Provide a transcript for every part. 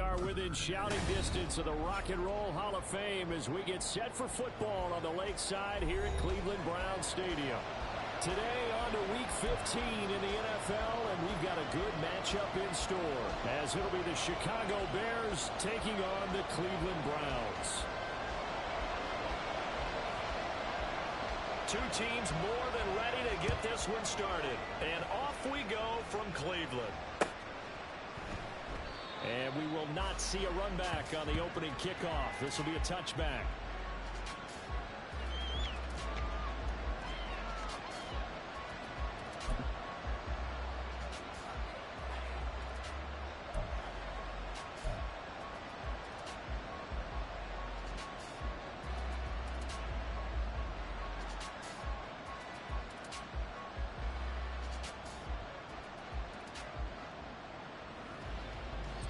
are within shouting distance of the Rock and Roll Hall of Fame as we get set for football on the lakeside here at Cleveland Browns Stadium. Today on to Week 15 in the NFL, and we've got a good matchup in store as it'll be the Chicago Bears taking on the Cleveland Browns. Two teams more than ready to get this one started. And off we go from Cleveland. And we will not see a run back on the opening kickoff. This will be a touchback.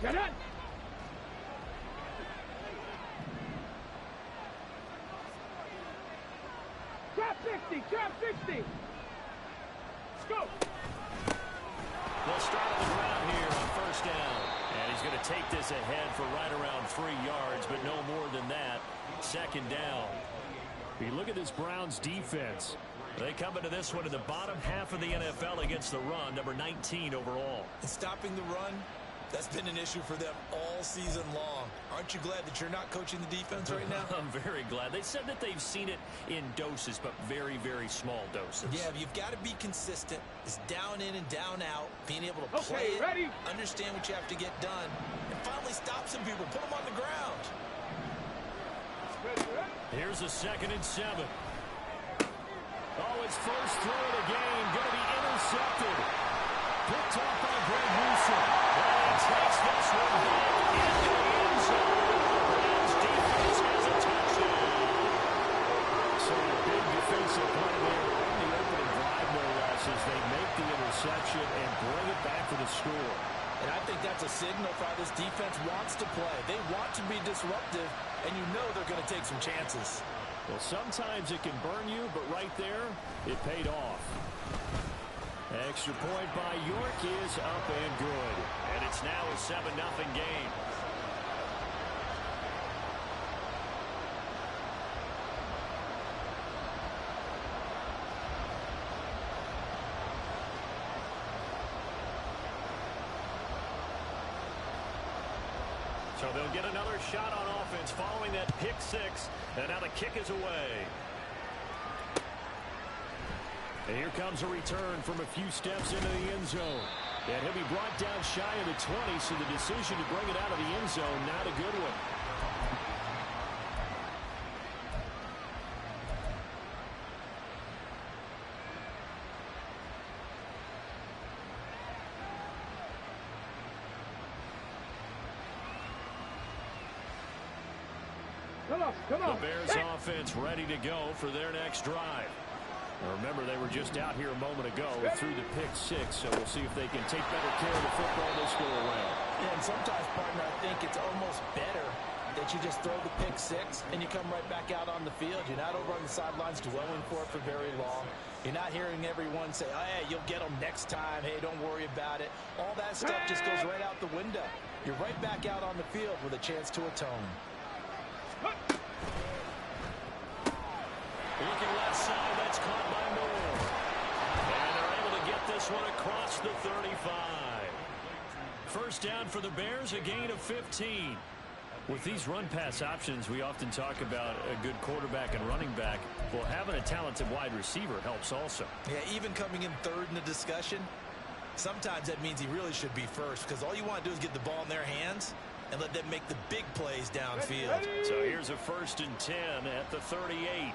Get it! Trap 60! Trap 60! Let's go! They'll start on the ground here on first down. And he's going to take this ahead for right around 3 yards, but no more than that. Second down. If you look at this Browns defense, they come into this one in the bottom half of the NFL against the run, number 19 overall. And stopping the run, that's been an issue for them all season long. Aren't you glad that you're not coaching the defense right now? I'm very glad. They said that they've seen it in doses, but very, very small doses. Yeah, you've got to be consistent. It's down in and down out. Being able to play it, ready. Understand what you have to get done, and finally stop some people. Put them on the ground. Here's a 2nd and 7. Oh, it's first throw of the game. Going to be intercepted. Picked off by Greg Newsom. And takes this one back into the end zone. Browns defense has a touchdown. So a big defensive play there on the opening drive, no less, as they make the interception and bring it back for the score. And I think that's a signal for how this defense wants to play. They want to be disruptive, and you know they're going to take some chances. Well, sometimes it can burn you, but right there, it paid off. Extra point by York is up and good. And it's now a 7-0 game. So they'll get another shot on offense following that pick six. And now the kick is away. And here comes a return from a few steps into the end zone. And he'll be brought down shy of the 20, so the decision to bring it out of the end zone, not a good one. Come on. The Bears offense ready to go for their next drive. Now remember, they were just out here a moment ago through the pick six, so we'll see if they can take better care of the football this go around. Yeah, and sometimes, partner, I think it's almost better that you just throw the pick six and you come right back out on the field. You're not over on the sidelines dwelling for it for very long. You're not hearing everyone say, oh, hey, you'll get them next time. Hey, don't worry about it. All that stuff just goes right out the window. You're right back out on the field with a chance to atone. Looking left side, that's caught by Moore. And they're able to get this one across the 35. First down for the Bears, a gain of 15. With these run-pass options, we often talk about a good quarterback and running back. Well, having a talented wide receiver helps also. Yeah, even coming in third in the discussion, sometimes that means he really should be first, because all you want to do is get the ball in their hands and let them make the big plays downfield. So here's a 1st and 10 at the 38.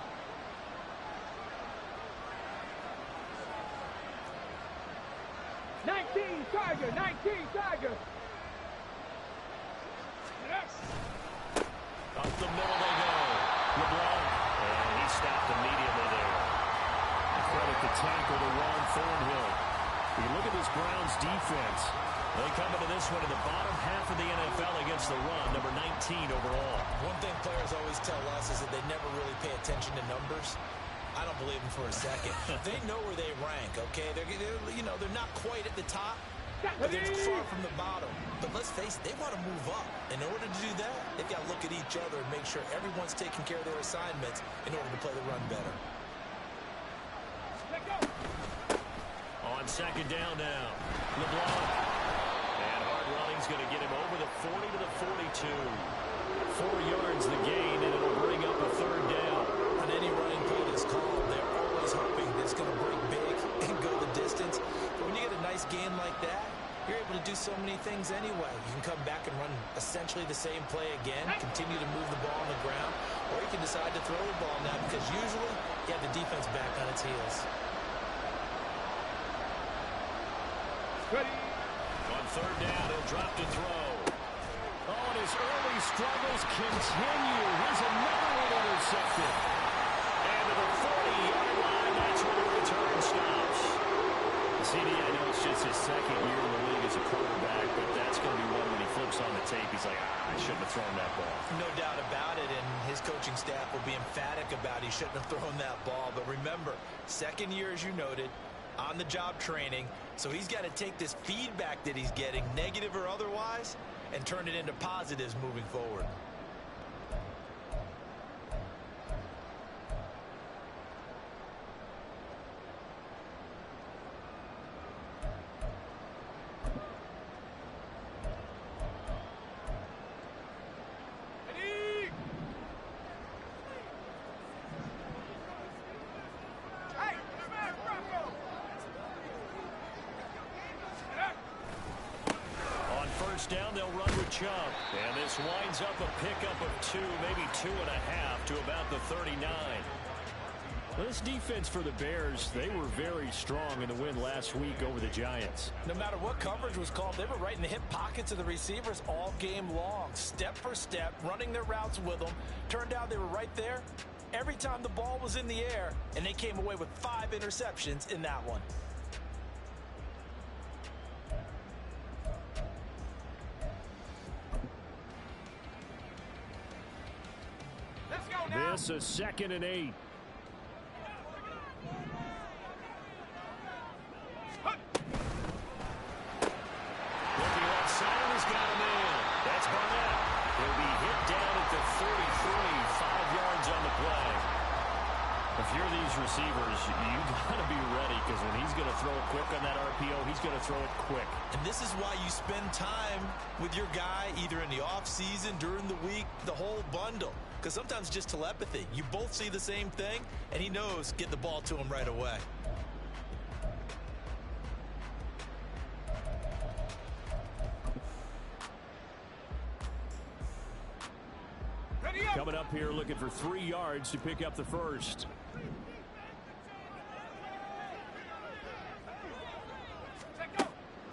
Tiger, 19 Tiger. Yes. Up the middle they go. LeBron, and he stopped immediately there. Credit the tackle to Ron Thornhill. You look at this Browns defense. They come into this one in the bottom half of the NFL against the run, number 19 overall. One thing players always tell us is that they never really pay attention to numbers. I don't believe them for a second. They know where they rank, okay? They're not quite at the top, but they're far from the bottom. But let's face it, they want to move up. In order to do that, they've got to look at each other and make sure everyone's taking care of their assignments in order to play the run better. On second down now, LeBlanc. And hard running's going to get him over the 40 to the 42. 4 yards the gain, and it'll bring up a third down. On any running play that's called, they're always hoping that it's going to break big and go the distance. But when you get a nice gain like that, you're able to do so many things anyway. You can come back and run essentially the same play again, continue to move the ball on the ground, or you can decide to throw the ball now because usually you have the defense back on its heels. Ready. On third down, he'll drop to throw. Oh, and his early struggles continue. Here's another one intercepted. And to the 40-yard line, that's where the return stops. CD, I know it's just his second year in the league as a quarterback, but that's going to be one when he flips on the tape. He's like, I shouldn't have thrown that ball. No doubt about it, and his coaching staff will be emphatic about he shouldn't have thrown that ball. But remember, second year, as you noted, on-the-job training, so he's got to take this feedback that he's getting, negative or otherwise, and turn it into positives moving forward. Down, they'll run with Chubb. And this winds up a pickup of 2, maybe 2.5 to about the 39. Well, this defense for the Bears, they were very strong in the win last week over the Giants. No matter what coverage was called, they were right in the hip pockets of the receivers all game long, step for step, running their routes with them. Turned out they were right there every time the ball was in the air, and they came away with 5 interceptions in that one. This is 2nd and 8. Looking left side, he's got him in. That's Barnett. He'll be hit down at the 33, 5 yards on the play. If you're these receivers, you got to be ready because when he's going to throw it quick on that RPO, he's going to throw it quick. And this is why you spend time with your guy either in the offseason, during the week, the whole bundle. Because sometimes just telepathy. You both see the same thing, and he knows get the ball to him right away. Coming up here looking for 3 yards to pick up the first.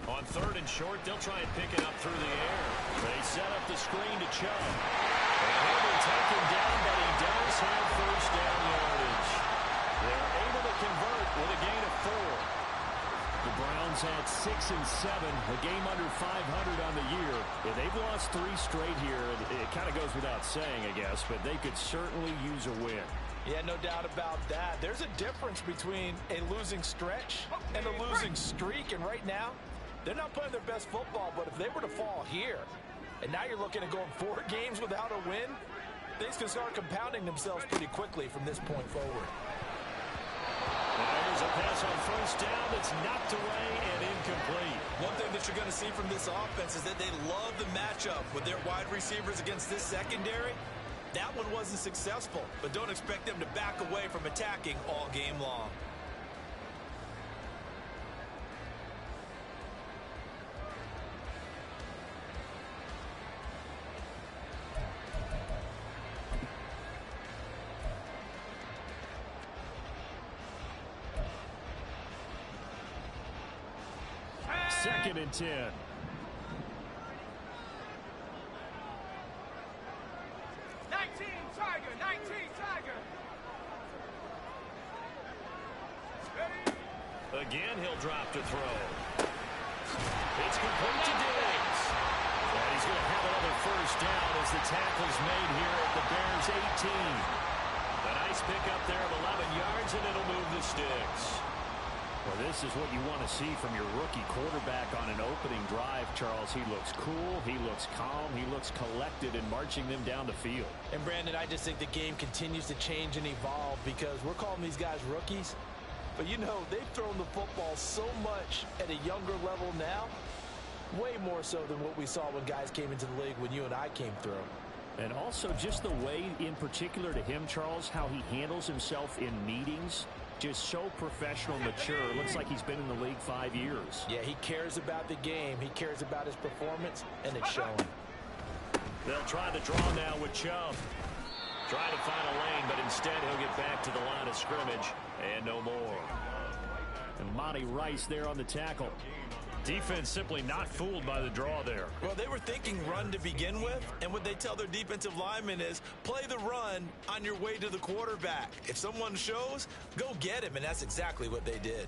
On 3rd and short, they'll try and pick it up through the air. They set up the screen to Chubb. And he will take him down, but he does have first down yardage. They're able to convert with a gain of 4. The Browns had 6 and 7, a game under 500 on the year. Yeah, they've lost 3 straight here. It kind of goes without saying, I guess, but they could certainly use a win. Yeah, no doubt about that. There's a difference between a losing stretch and a losing streak, and right now, they're not playing their best football, but if they were to fall here, and now you're looking at going 4 games without a win, things can start compounding themselves pretty quickly from this point forward. There's a pass on first down that's knocked away and incomplete. One thing that you're going to see from this offense is that they love the matchup with their wide receivers against this secondary. That one wasn't successful, but don't expect them to back away from attacking all game long. Second and 10. 19, Tiger, 19, Tiger. Again, he'll drop to throw. It's complete to Diggs. And he's going to have another first down as the tackle's made here at the Bears' 18. A nice pickup there of 11 yards, and it'll move the sticks. Well, this is what you want to see from your rookie quarterback on an opening drive, Charles. He looks cool, he looks calm, he looks collected in marching them down the field. And, Brandon, I just think the game continues to change and evolve because we're calling these guys rookies. But, you know, they've thrown the football so much at a younger level now, way more so than what we saw when guys came into the league when you and I came through. And also just the way, in particular to him, Charles, how he handles himself in meetings. Just so professional, mature. Looks like he's been in the league 5 years. Yeah, he cares about the game. He cares about his performance, and it's showing. They'll try the draw now with Chubb. Try to find a lane, but instead he'll get back to the line of scrimmage. And no more. And Monty Rice there on the tackle. Defense simply not fooled by the draw there. Well, they were thinking run to begin with, and what they tell their defensive linemen is play the run on your way to the quarterback. If someone shows, go get him, and that's exactly what they did.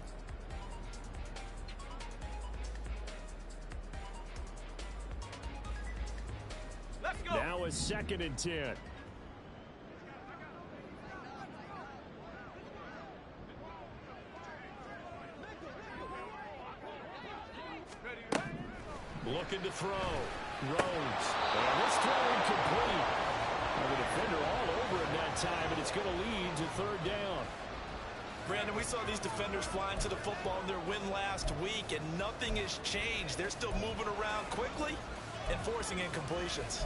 Let's go. Now a 2nd and 10. Looking to throw. Rhodes. And this throw incomplete. Well, the defender all over it that time, and it's going to lead to 3rd down. Brandon, we saw these defenders flying to the football in their win last week, and nothing has changed. They're still moving around quickly and forcing incompletions.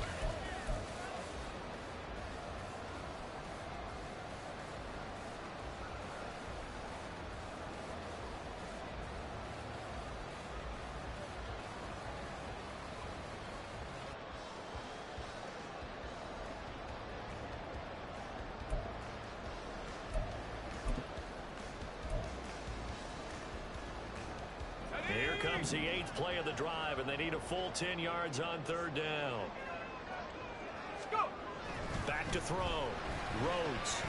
Here comes the 8th play of the drive, and they need a full 10 yards on 3rd down. Back to throw. Rhodes.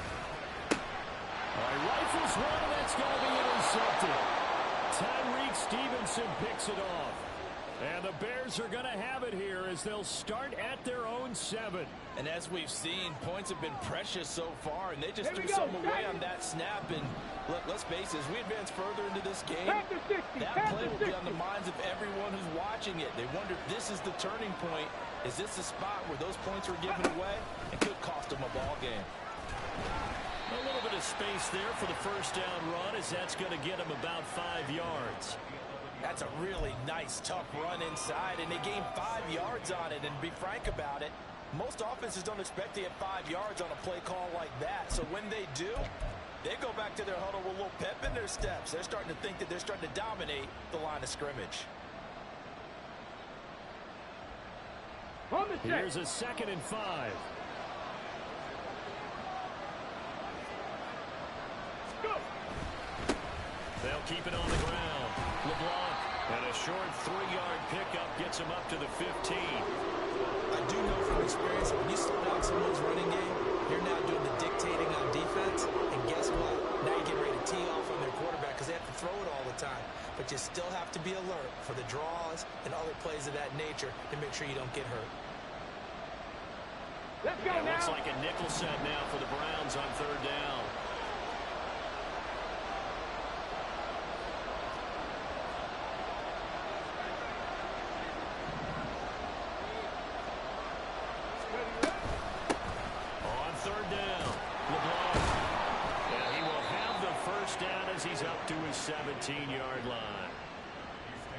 Rifles one, and that's going to be intercepted. Tyreek Stevenson picks it off. And the Bears are going to have it here as they'll start at their own 7. And as we've seen, points have been precious so far, and they just threw some away on that snap. And let's face it, as we advance further into this game, that play will be on the minds of everyone who's watching it. They wonder if this is the turning point. Is this the spot where those points were given away? It could cost them a ball game. A little bit of space there for the 1st down run, as that's going to get them about 5 yards. That's a really nice, tough run inside, and they gained 5 yards on it. And to be frank about it, most offenses don't expect to get 5 yards on a play call like that. So when they do, they go back to their huddle with a little pep in their steps. They're starting to think that they're starting to dominate the line of scrimmage. Here's a 2nd and 5. They'll keep it on the ground. LeBlanc, and a short 3-yard pickup gets him up to the 15. I do know from experience, when you slow down someone's running game, you're now doing the dictating on defense, and guess what? Now you're getting ready to tee off on their quarterback because they have to throw it all the time. But you still have to be alert for the draws and other plays of that nature to make sure you don't get hurt. Let's go now. Looks like a nickel set now for the Browns on 3rd down. On 3rd down, LeBlanc. And he will have the 1st down as he's up to his 17-yard line.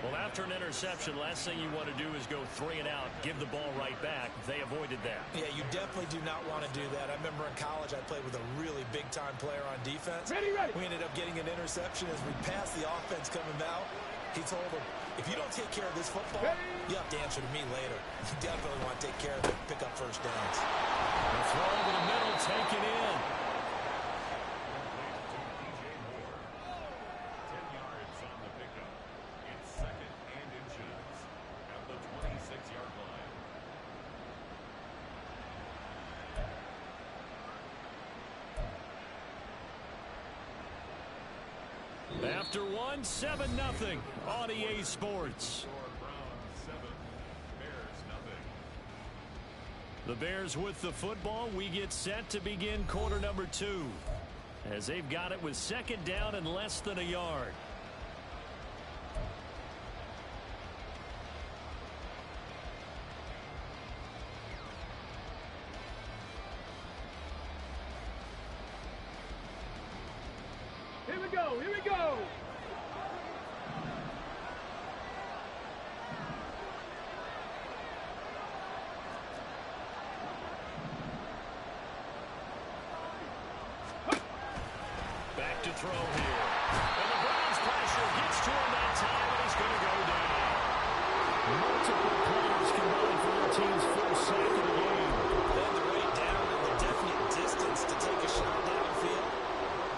Well, after an interception, last thing you want to do is go 3 and out, give the ball right back. They avoided that. Yeah, you definitely do not want to do that. I remember in college I played with a really big-time player on defense. Ready. We ended up getting an interception as we passed the offense coming out. He told him, if you don't take care of this football, you have to answer to me later. You definitely want to take care of it, pick up 1st downs. The throw over the middle, taken in. After 1, 7-0 on EA Sports. The Bears with the football. We get set to begin quarter number 2. As they've got it with 2nd down and less than a yard. go. Here we go. Back to throw here. And the Browns pressure gets to him that time, and he's going to go down. Multiple players combined for their team's first sack of the game. They had the weight down and the definite distance to take a shot downfield,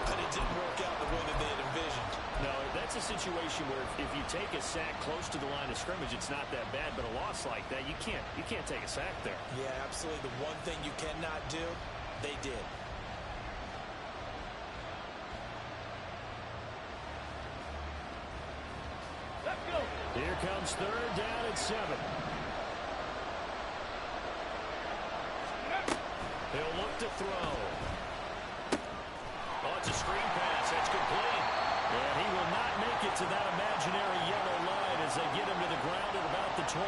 but it didn't work out the way that they had envisioned. No, that's a situation where if you take a sack close to the line of scrimmage, it's not that bad, but a loss like that, you can't take a sack there. Yeah, absolutely. The one thing you cannot do, they did. Let's go. Here comes third down and 7. He'll look to throw. Oh, it's a screen pass. That's complete. And he will not make it to that imaginary yellow line as they get him to the ground at about the 23.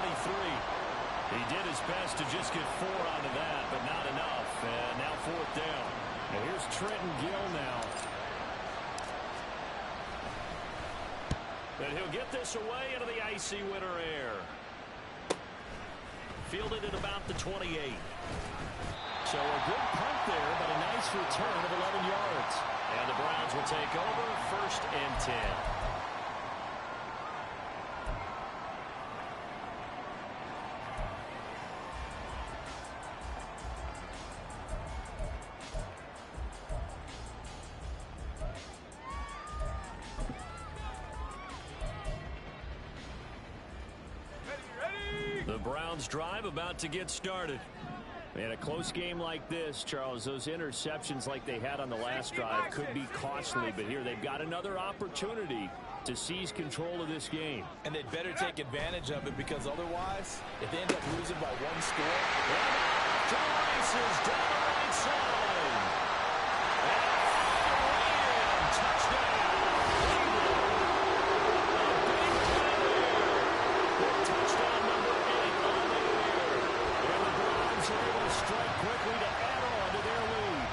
He did his best to just get 4 onto that, but not enough. And now fourth down. And here's Trenton Gill now. And he'll get this away into the icy winter air. Fielded at about the 28. So a good punt there, but a nice return of 11 yards. And the Browns will take over, 1st and 10. The Browns drive about to get started. And a close game like this, Charles, those interceptions like they had on the last drive could be costly. But here they've got another opportunity to seize control of this game. And they'd better take advantage of it, because otherwise, if they end up losing by 1 score. To the races down the right side. And touchdown. Touchdown number 8 on the air. And the Browns are able to strike quickly to add on to their lead.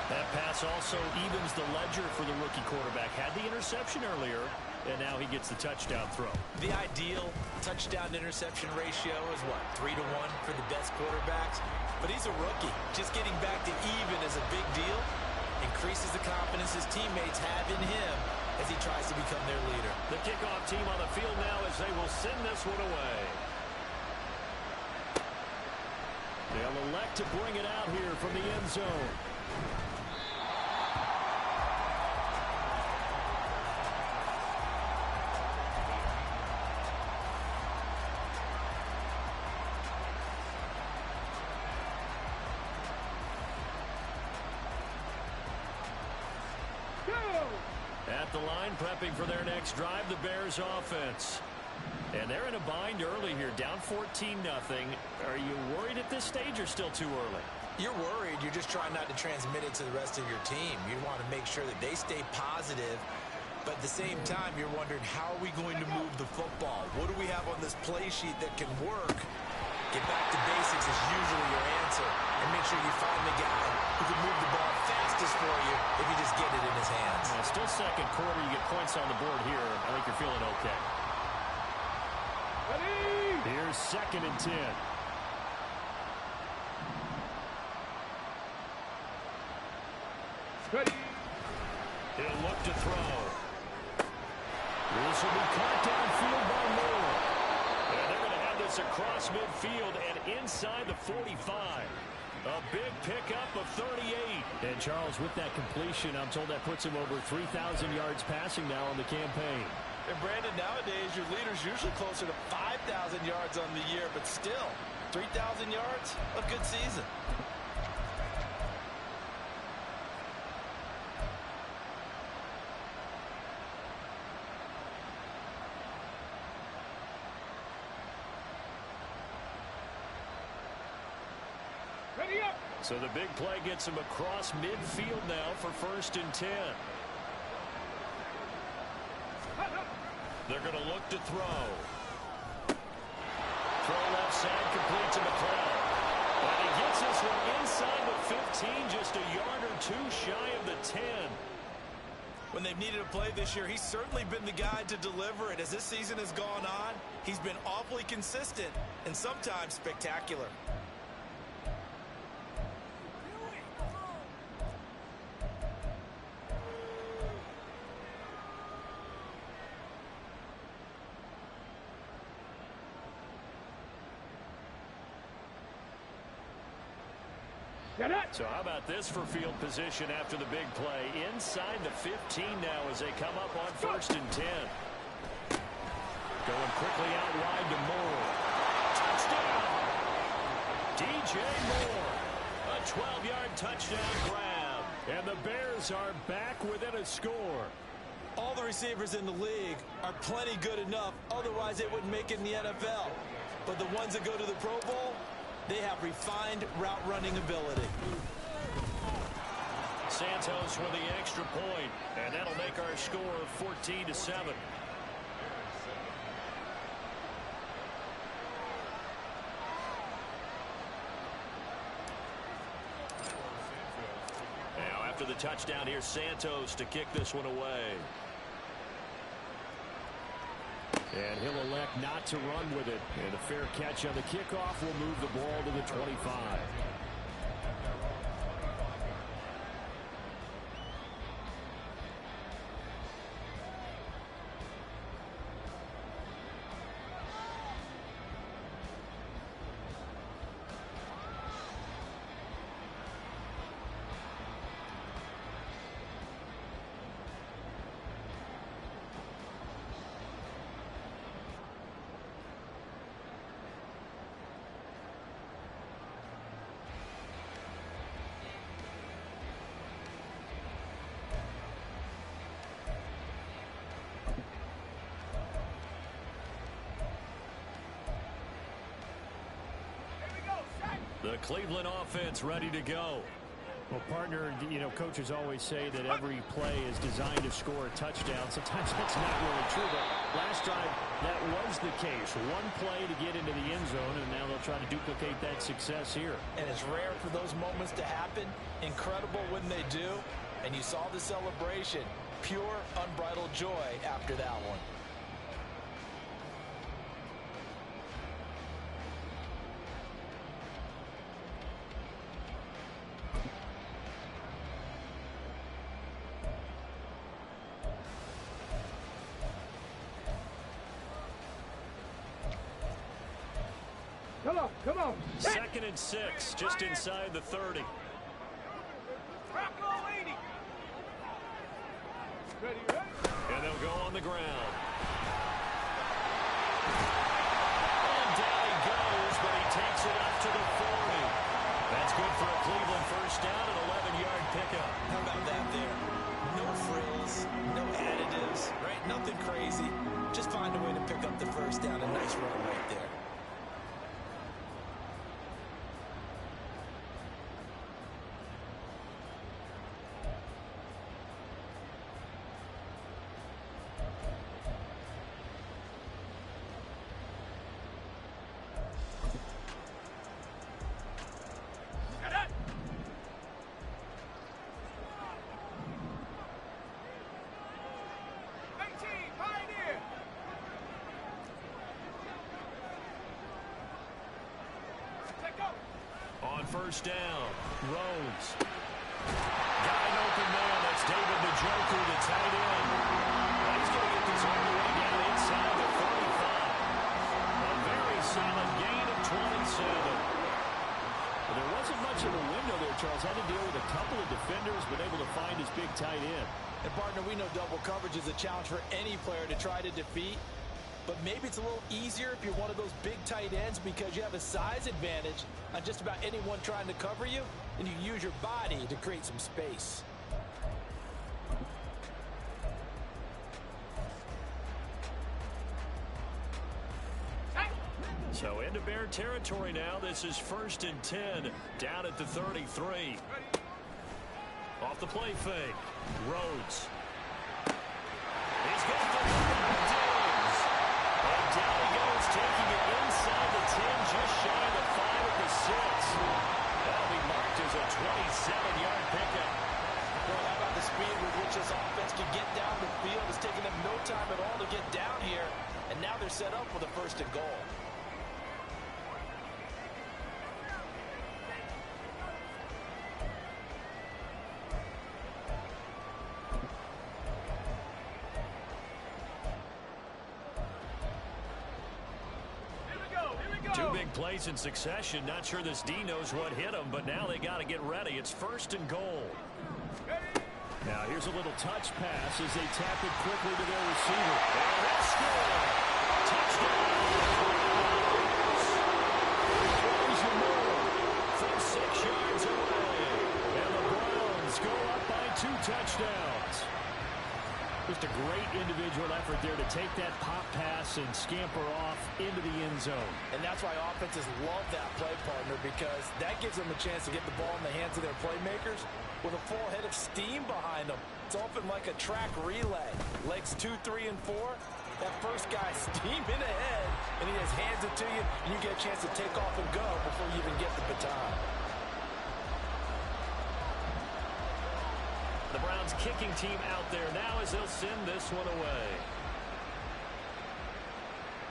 That pass also evens the ledger for the rookie quarterback. Had the interception earlier, and now he gets the touchdown throw. The ideal touchdown-interception ratio is what, 3 to 1 for the best quarterbacks? But he's a rookie. Just getting back to even is a big deal. Increases the confidence his teammates have in him as he tries to become their leader. The kickoff team on the field now as they will send this one away. They'll elect to bring it out here from the end zone. At the line, prepping for their next drive, the Bears offense. And they're in a bind early here, down 14-0. Are you worried at this stage or still too early? You're worried. You're just trying not to transmit it to the rest of your team. You want to make sure that they stay positive. But at the same time, you're wondering, how are we going to move the football? What do we have on this play sheet that can work? Get back to basics is usually your answer. And make sure you find the guy who can move the ball fastest for you if you just get it in his hands. Still second quarter. You get points on the board here. I think you're feeling okay. Ready? Here's 2nd and 10. Ready. He'll look to throw. This will be caught downfield by Moore. And they're going to have this across midfield and inside the 45. A big pickup of 38. And Charles, with that completion, I'm told that puts him over 3,000 yards passing now on the campaign. And Brandon, nowadays your leader's usually closer to 5,000 yards on the year, but still, 3,000 yards, a good season. Ready up. So the big play gets him across midfield now for 1st and 10. They're going to look to throw. Throw left side, complete to McLeod. And he gets this one inside the 15, just a yard or 2 shy of the 10. When they've needed a play this year, he's certainly been the guy to deliver it. As this season has gone on, he's been awfully consistent and sometimes spectacular. So how about this for field position after the big play? Inside the 15 now as they come up on 1st and 10. Going quickly out wide to Moore. Touchdown! DJ Moore. A 12-yard touchdown grab. And the Bears are back within a score. All the receivers in the league are plenty good enough. Otherwise, they wouldn't make it in the NFL. But the ones that go to the Pro Bowl, they have refined route running ability. Santos with the extra point, and that'll make our score 14-7. Now after the touchdown, here's Santos to kick this one away. And he'll elect not to run with it. And a fair catch on the kickoff will move the ball to the 25. The Cleveland offense ready to go. Well, partner, you know, coaches always say that every play is designed to score a touchdown. Sometimes that's not really true, but last drive, that was the case. One play to get into the end zone, and now they'll try to duplicate that success here. And it's rare for those moments to happen. Incredible when they do. And you saw the celebration. Pure, unbridled joy after that one. Come on. 2nd and 6, just inside the 30. And they'll go on the ground. And down he goes, but he takes it up to the 40. That's good for a Cleveland first down, an 11-yard pickup. How about that there? No frills, no additives, right? Nothing crazy. Just find a way to pick up the first down. A nice run right there. First down, Rhodes. Got an open man. That's David Njoku, the tight end. Well, he's going to get this all the way down inside the 35. A very solid gain of 27. Well, there wasn't much of a window there, Charles. Had to deal with a couple of defenders, but able to find his big tight end. And, partner, we know double coverage is a challenge for any player to try to defeat. But maybe it's a little easier if you're one of those big tight ends because you have a size advantage on just about anyone trying to cover you, and you use your body to create some space. So into Bear territory now. This is 1st and 10 down at the 33. Off the play fake. Rhodes. He's got the down he goes, taking it inside the 10, just shy of the 5 at the 6. That'll be marked as a 27-yard pickup. Well, how about big plays in succession. Not sure this D knows what hit him, but now they got to get ready. It's 1st and goal. Now here's a little touch pass as they tap it quickly to their receiver. And they score! Touchdown! From 6 yards away. And the Browns go up by 2 touchdowns. Just a great individual effort there to take that pop pass and scamper off into the end zone. And that's why offenses love that play, partner, because that gives them a chance to get the ball in the hands of their playmakers with a full head of steam behind them. It's often like a track relay. Legs 2, 3, and 4. That first guy steaming ahead, and he just hands it to you, and you get a chance to take off and go before you even get the baton. The Browns kicking team out there now as they'll send this one away.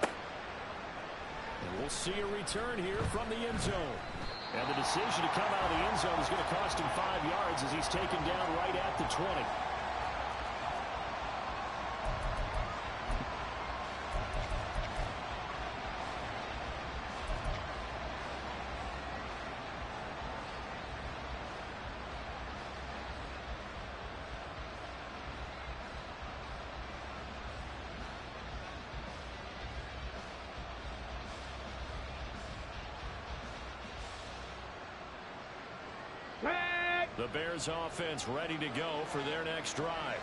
And we'll see a return here from the end zone. And the decision to come out of the end zone is going to cost him 5 yards as he's taken down right at the 20. The Bears offense ready to go for their next drive.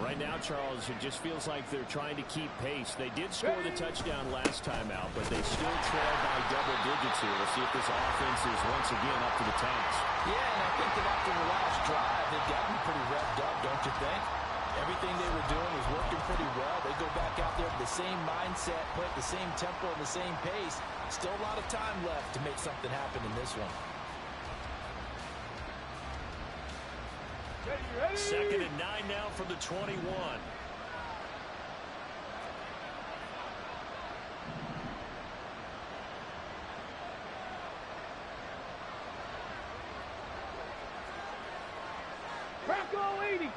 Right now, Charles, it just feels like they're trying to keep pace. They did score the touchdown last time out, but they still trail by double digits here. We'll see if this offense is once again up to the task. Yeah, and I think that after the last drive, they've gotten pretty revved up, don't you think? Everything they were doing was working pretty well. They go back out there with the same mindset, play at the same tempo and the same pace. Still a lot of time left to make something happen in this one. Ready. 2nd and 9 now from the 21. Crackle 80.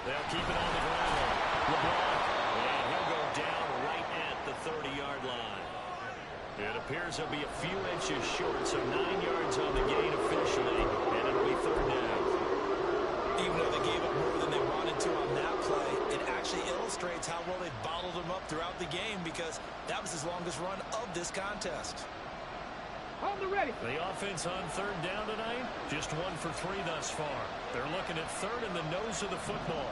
They'll keep it on the ground. LeBron, and he'll go down right at the 30-yard line. It appears he'll be a few inches short, so 9 yards on the gain officially, and it'll be 3rd down. Even though they gave up more than they wanted to on that play, it actually illustrates how well they bottled them up throughout the game because that was his longest run of this contest. On the ready. The offense on 3rd down tonight, just 1 for 3 thus far. They're looking at 3rd in the nose of the football.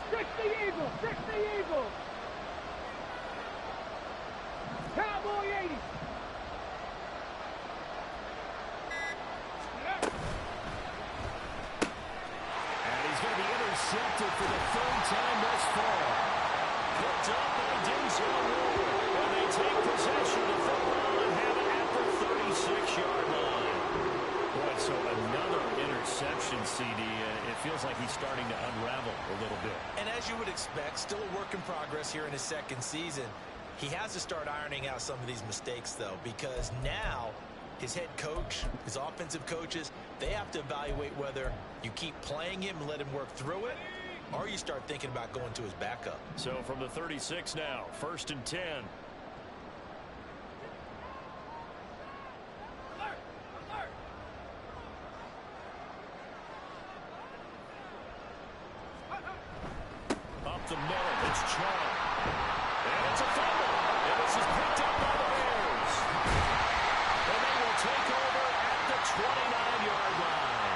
Stretch the eagle. Stretch the eagle. Cowboy 80. And he's going to be intercepted for the 3rd time thus far. Picked up by Denzel Ward. And they take possession of the football and have it at the 36-yard line. Boy, so another interception, CD. It feels like he's starting to unravel a little bit. And as you would expect, still a work in progress here in his 2nd season. He has to start ironing out some of these mistakes, though, because now his head coach, his offensive coaches, they have to evaluate whether you keep playing him and let him work through it, or you start thinking about going to his backup. So from the 36 now, 1st and 10. Up the middle, it's Charles. And it's a fumble. And this is picked up by the Bears. And they will take over at the 29-yard line.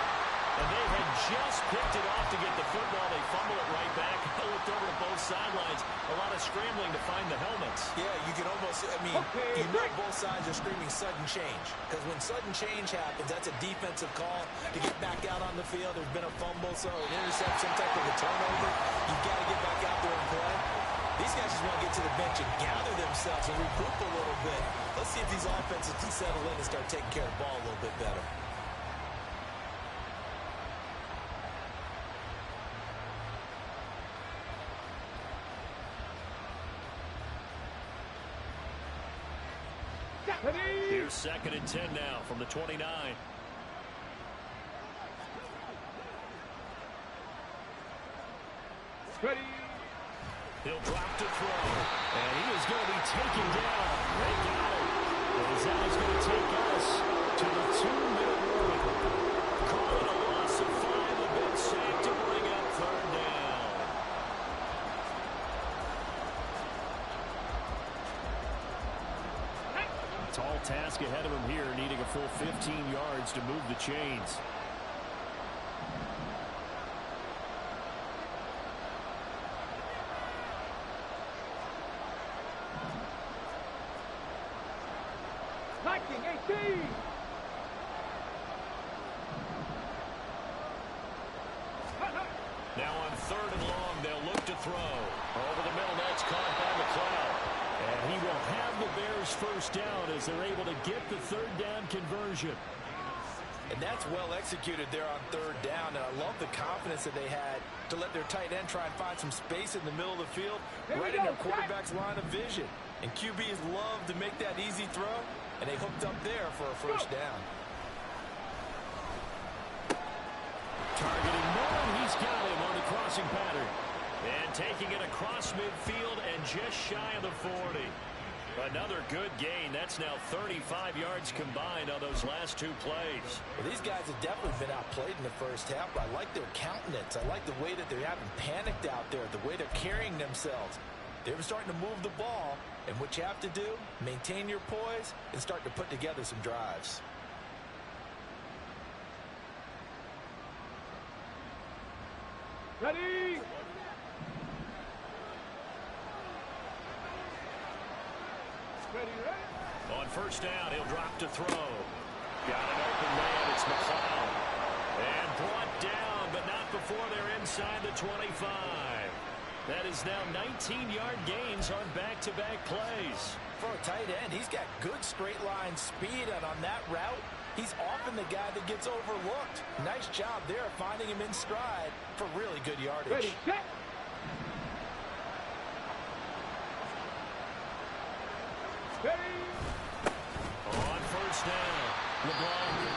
And they had just picked it off to get the football. They fumble it right back. I looked over to both sidelines. A lot of scrambling to find the helmets. Yeah, you can almost, you know both sides are screaming sudden change. Because when sudden change happens, that's a defensive call to get back out on the field. There's been a fumble, so an interception, some type of a turnover. You've got to get back out there and play. These guys just want to get to the bench and gather themselves and regroup a little bit. Let's see if these offenses can settle in and start taking care of the ball a little bit better. Here's 2nd and 10 now from the 29. Ready. He'll drop to throw. And he is going to be taken down. They got him. And that is going to take us to the 2-minute warning. Call it a loss of 5. A big sack to bring up 3rd down. Tall task ahead of him here, needing a full 15 yards to move the chains. Liking 18. Now on 3rd and long, they'll look to throw. Over the middle, that's caught by McLeod. And he will have the Bears first down as they're able to get the 3rd down conversion. And that's well executed there on 3rd down. And I love the confidence that they had to let their tight end try and find some space in the middle of the field, right in their quarterback's line of vision. And QBs love to make that easy throw, and they hooked up there for a first down. Targeting Moore, he's got him on the crossing pattern. And taking it across midfield and just shy of the 40. Another good gain. That's now 35 yards combined on those last 2 plays. Well, these guys have definitely been outplayed in the first half, but I like their countenance. I like the way that they haven't panicked out there, the way they're carrying themselves. They're starting to move the ball, and what you have to do, maintain your poise and start to put together some drives. Ready. On 1st down, he'll drop to throw. Got an open man. It's McLeod. And brought down, but not before they're inside the 25. That is now 19-yard gains on back-to-back plays. For a tight end, he's got good straight line speed, and on that route, he's often the guy that gets overlooked. Nice job there finding him in stride for really good yardage. Ready, set. Ready. On 1st down, LeBlanc.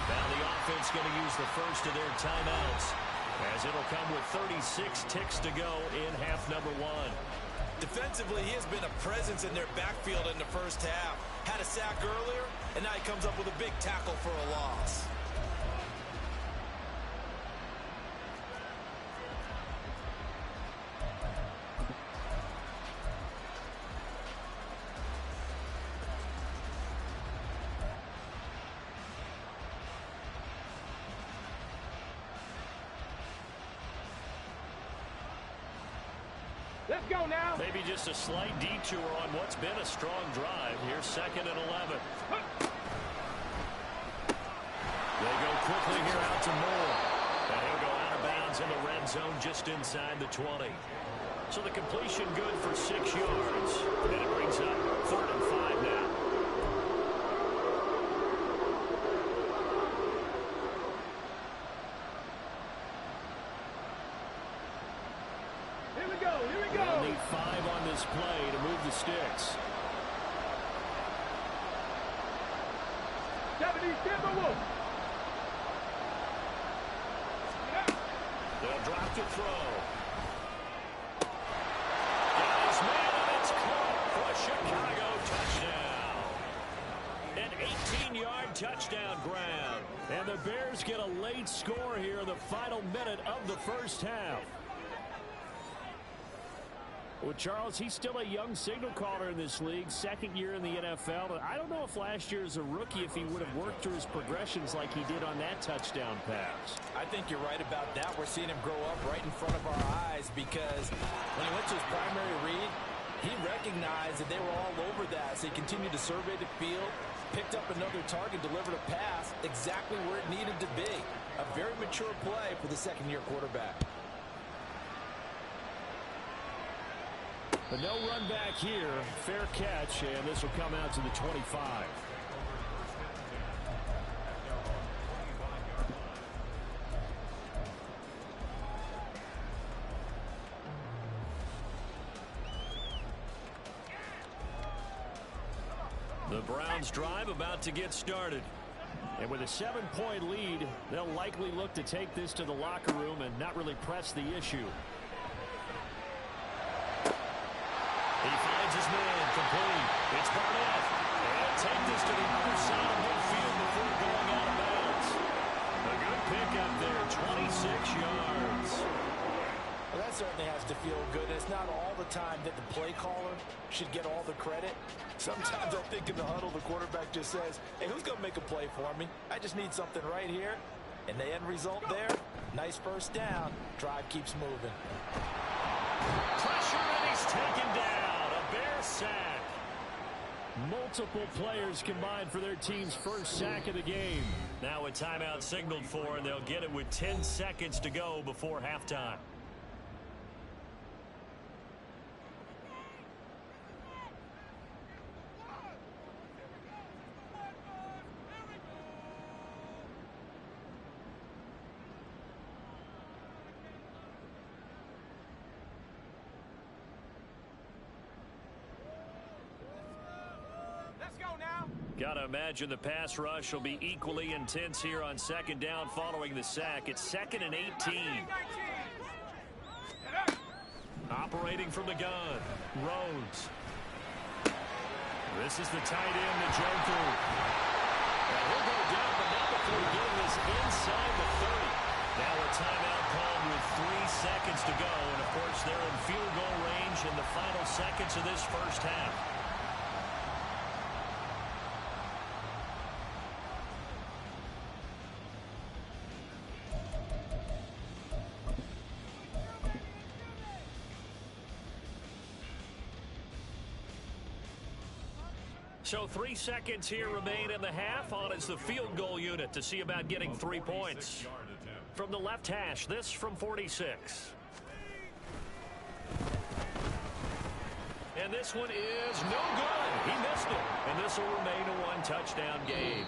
Now the offense going to use the first of their timeouts, as it'll come with 36 ticks to go in half number 1. Defensively, he has been a presence in their backfield in the first half. Had a sack earlier, and now he comes up with a big tackle for a loss. Let's go now. Maybe just a slight detour on what's been a strong drive. Here's 2nd and 11. They go quickly here out to Moore. And he'll go out of bounds in the red zone just inside the 20. So the completion good for 6 yards. And it brings up 3rd and 5 now. They'll need 5 on this play to move the sticks. 70 Timberwolves. They'll drop to throw. Got his man, and it's caught for a Chicago touchdown. An 18-yard touchdown grab. And the Bears get a late score here in the final minute of the first half. Well, Charles, he's still a young signal caller in this league, 2nd year in the NFL. I don't know if last year as a rookie, if he would have worked through his progressions like he did on that touchdown pass. I think you're right about that. We're seeing him grow up right in front of our eyes, because when he went to his primary read, he recognized that they were all over that. So he continued to survey the field, picked up another target, delivered a pass exactly where it needed to be. A very mature play for the 2nd-year quarterback. But no run back here. Fair catch, and this will come out to the 25. The Browns drive about to get started. And with a 7-point lead, they'll likely look to take this to the locker room and not really press the issue. incomplete. It's Barnett. And take this to the other side of midfield before going out of bounds. A good pickup there, 26 yards. Well, that certainly has to feel good. It's not all the time that the play caller should get all the credit. Sometimes I think in the huddle, the quarterback just says, hey, who's going to make a play for me? I just need something right here. And the end result there, nice first down. Drive keeps moving. Pressure, and he's taken down. A Bear sack. Multiple players combined for their team's first sack of the game. Now a timeout signaled for, and they'll get it with 10 seconds to go before halftime. Got to imagine the pass rush will be equally intense here on second down following the sack. It's 2nd and 18. Operating from the gun, Rhodes. This is the tight end, the Joker. And he'll go down, but not before getting this inside the 30. Now a timeout called with 3 seconds to go. And, of course, they're in field goal range in the final seconds of this first half. So 3 seconds here remain in the half. On is the field goal unit to see about getting 3 points. From the left hash, this from 46. And this one is no good. He missed it. And this will remain a 1-touchdown game.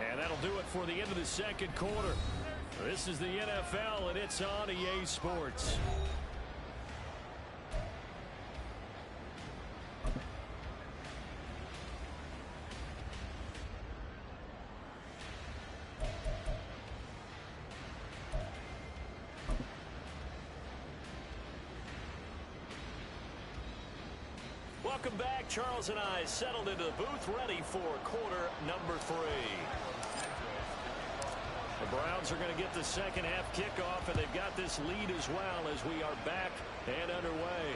And that'll do it for the end of the second quarter. This is the NFL, and it's on EA Sports. Welcome back. Charles and I settled into the booth ready for quarter number 3. The Browns are going to get the second half kickoff, and they've got this lead as well as we are back and underway.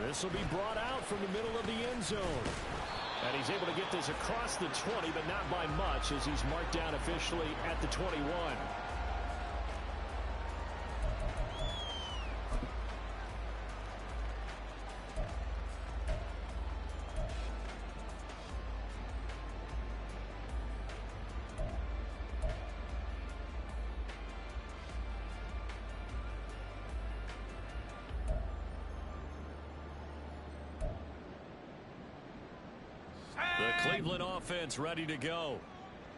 This will be brought out from the middle of the end zone. And he's able to get this across the 20, but not by much as he's marked down officially at the 21. Cleveland offense ready to go.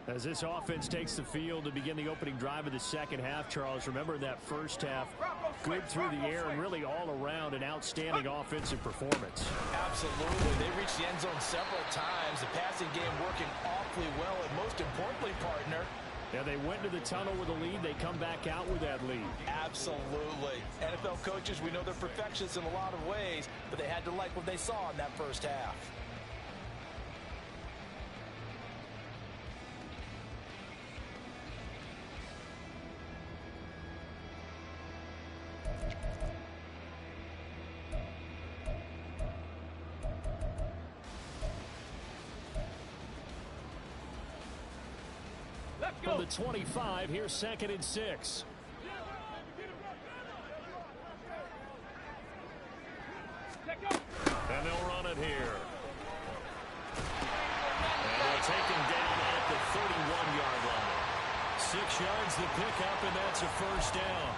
As this offense takes the field to begin the opening drive of the second half, Charles, remember that first half, good through the air and really all around an outstanding offensive performance. Absolutely. They reached the end zone several times. The passing game working awfully well, and most importantly, partner, yeah, they went to the tunnel with a lead. They come back out with that lead. Absolutely. NFL coaches, we know they're perfectionists in a lot of ways, but they had to like what they saw in that first half. From the 25, here's 2nd and 6. And they'll run it here. And they'll take him down at the 31-yard line. 6 yards the pickup, and that's a first down.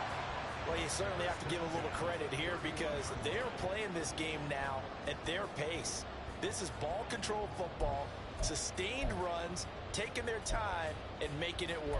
Well, you certainly have to give a little credit here because they're playing this game now at their pace. This is ball control football, sustained runs, taking their time and making it work.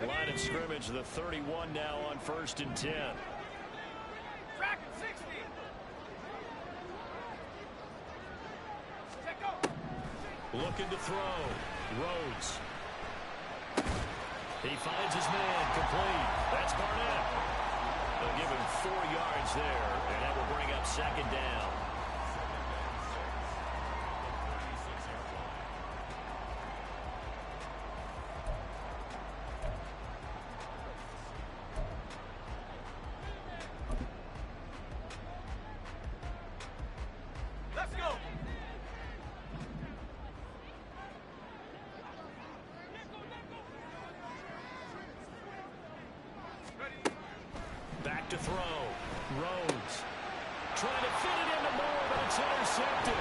Line of scrimmage, the 31 now on 1st and 10. Track and 6 Looking to throw. Rhodes. He finds his man, complete. That's Barnett. They'll give him 4 yards there, and that will bring up second down. Let's go. Back to throw. Rhodes. Trying to fit it into Moore, but it's intercepted.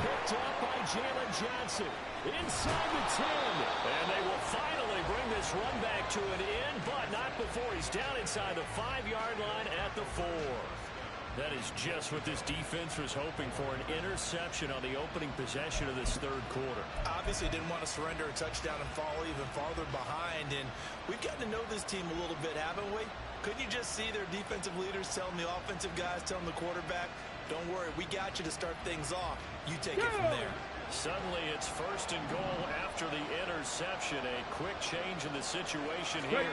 Picked up by Jalen Johnson. Inside the 10. And they will finally bring this run back to an end, but not before he's down inside the 5-yard line at the 4. That is just what this defense was hoping for, an interception on the opening possession of this third quarter. Obviously didn't want to surrender a touchdown and fall even farther behind, and we've gotten to know this team a little bit, haven't we? Couldn't you just see their defensive leaders telling the offensive guys, telling the quarterback, don't worry, we got you to start things off. You take it from there. Suddenly it's first and goal after the interception. A quick change in the situation here.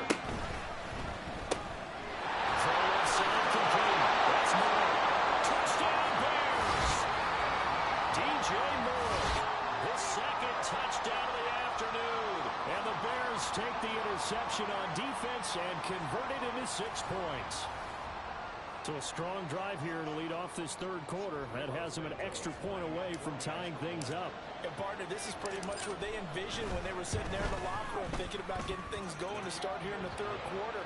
Throw inside complete. That's Moore. Touchdown Bears. DJ Moore. His second touchdown of the afternoon. And the Bears take the interception on defense and convert it into 6 points. So a strong drive here to lead off this third quarter. That has them an extra point away from tying things up. And partner, this is pretty much what they envisioned when they were sitting there in the locker room thinking about getting things going to start here in the third quarter.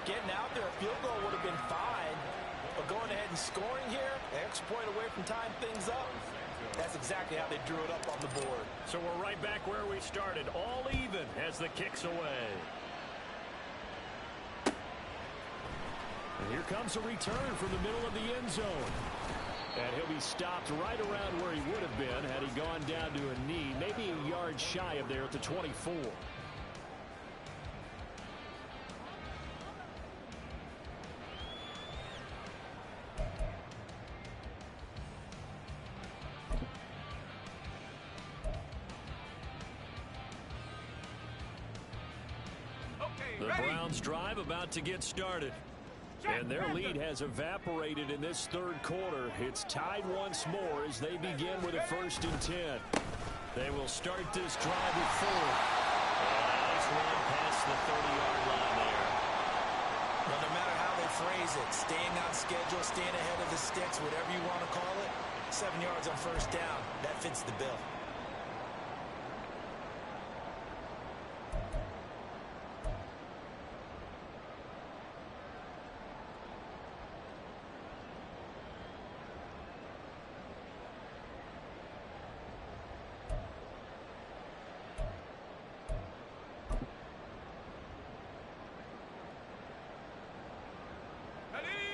Getting out there, a field goal would have been fine. But going ahead and scoring here, an extra point away from tying things up, that's exactly how they drew it up on the board. So we're right back where we started, all even as the kick's away. And here comes a return from the middle of the end zone. And he'll be stopped right around where he would have been had he gone down to a knee, maybe a yard shy of there at the 24. The Browns drive about to get started. And their lead has evaporated in this third quarter. It's tied once more as they begin with a 1st and 10. They will start this drive with 4. And a nice run past the 30-yard line there. Well, no matter how they phrase it, staying on schedule, staying ahead of the sticks, whatever you want to call it, 7 yards on 1st down, that fits the bill.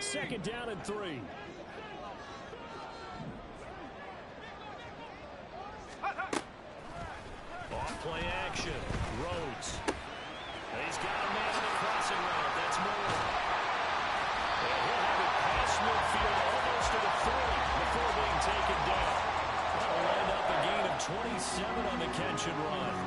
Second down and 3. Off play action. Rhodes. He's got a man in the crossing route. That's Moore. And he'll have it past midfield almost to the 40 before being taken down. That'll end up a gain of 27 on the catch and run.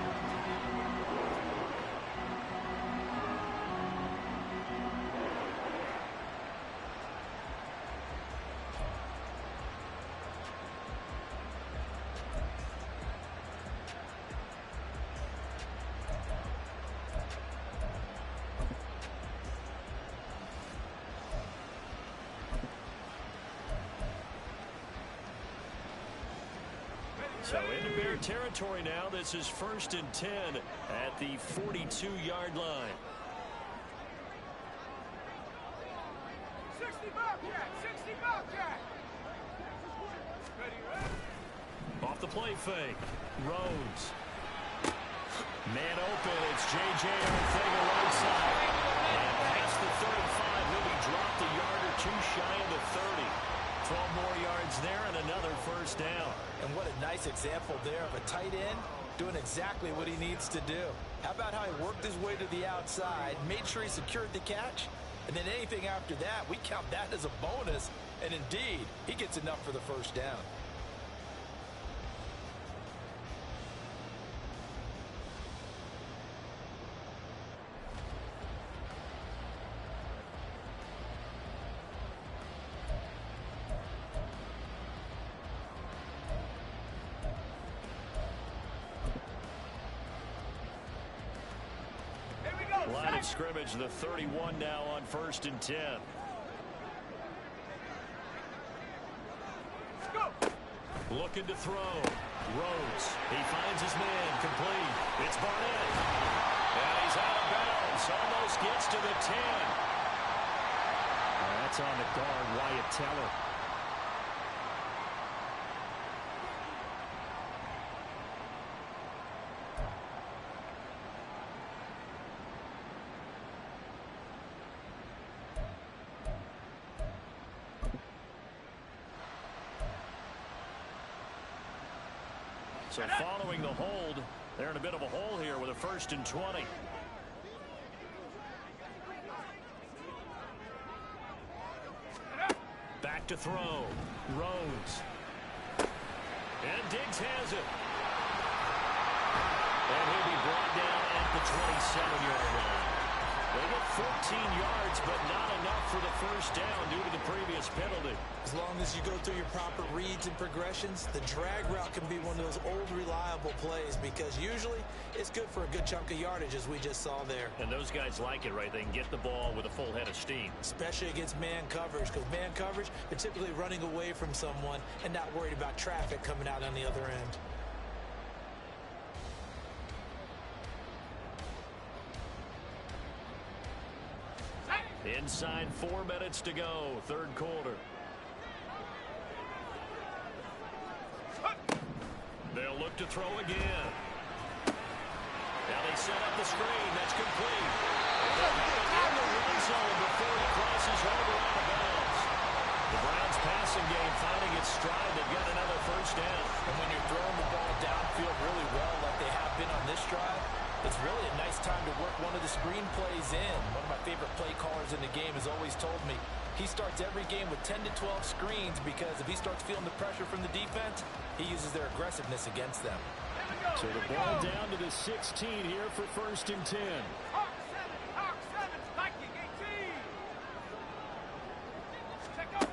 So into Bear territory now. This is 1st and 10 at the 42-yard line. 60 Bobcat! 60 Bobcat! Off the play fake. Rhodes. Man open. It's J.J. Arcega right side. And past the 35. He'll be dropped a yard or 2 shy of the 30. 12 more yards there and another 1st down. And what a nice example there of a tight end doing exactly what he needs to do. How about how he worked his way to the outside, made sure he secured the catch, and then anything after that, we count that as a bonus. And indeed, he gets enough for the 1st down. line of scrimmage, the 31 now on 1st and 10. Looking to throw. Rhodes. He finds his man. Complete. It's Barnett. And he's out of bounds. Almost gets to the 10. That's on the guard, Wyatt Teller. So following the hold, they're in a bit of a hole here with a 1st and 20. Back to throw. Rhodes. And Diggs has it. And he'll be brought down at the 27-yard line. They get 14 yards, but not enough for the 1st down due to the previous penalty. As long as you go through your proper reads and progressions, the drag route can be one of those old reliable plays because usually it's good for a good chunk of yardage, as we just saw there. And those guys like it, right? They can get the ball with a full head of steam. Especially against man coverage, because man coverage, they're typically running away from someone and not worried about traffic coming out on the other end. Inside 4 minutes to go, 3rd quarter. They'll look to throw again. Now they set up the screen. That's complete. In the red zone before he crosses over out of bounds. The Browns passing game finding its stride. They've got another 1st down. And when you're throwing the ball downfield really well like they have been on this drive, it's really a nice time to work one of the screen plays in. One of my favorite play callers in the game has always told me he starts every game with 10 to 12 screens because if he starts feeling the pressure from the defense, he uses their aggressiveness against them. So the ball down to the 16 here for 1st and 10. Hawk 7, Viking 18. Check up.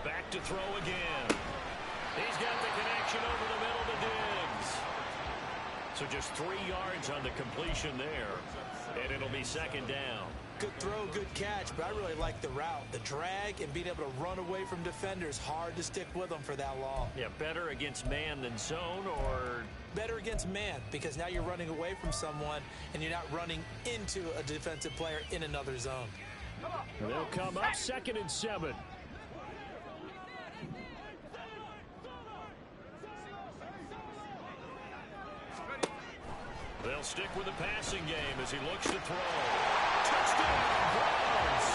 Back to throw again. He's got the connection over the middle to Diggs. So just 3 yards on the completion there, and it'll be 2nd down. Good throw, good catch, but I really like the route. The drag and being able to run away from defenders, hard to stick with them for that long. Yeah, better against man than zone, or? Better against man, because now you're running away from someone, and you're not running into a defensive player in another zone. They'll come up 2nd and 7. They'll stick with the passing game as he looks to throw. Touchdown, Browns!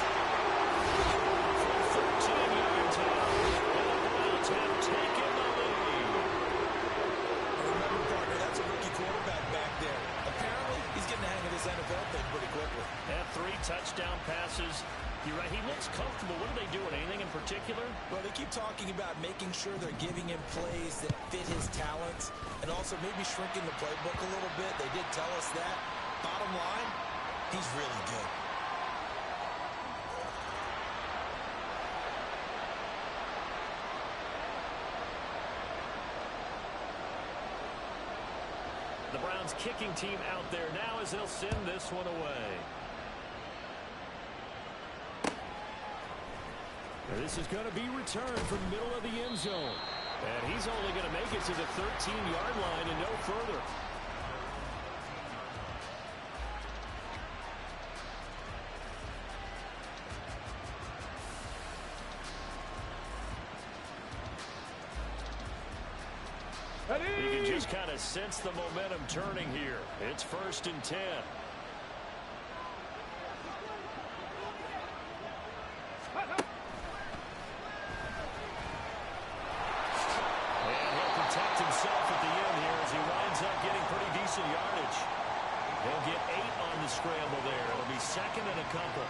13 yards out. And the Browns have taken the lead. Remember, partner, that's a rookie quarterback back there. Apparently, he's getting the hang of this NFL thing pretty quickly. Had 3 touchdown passes. You're right, he looks comfortable. What are they doing? Anything in particular? Well, they keep talking about making sure they're giving him plays that fit his talents and also maybe shrinking the playbook a little bit. They did tell us that. Bottom line, he's really good. The Browns kicking team out there now as they'll send this one away. This is going to be returned from the middle of the end zone. And he's only going to make it to the 13-yard line and no further. You can just kind of sense the momentum turning here. It's 1st and 10. He'll get 8 on the scramble there. It'll be 2nd and a couple.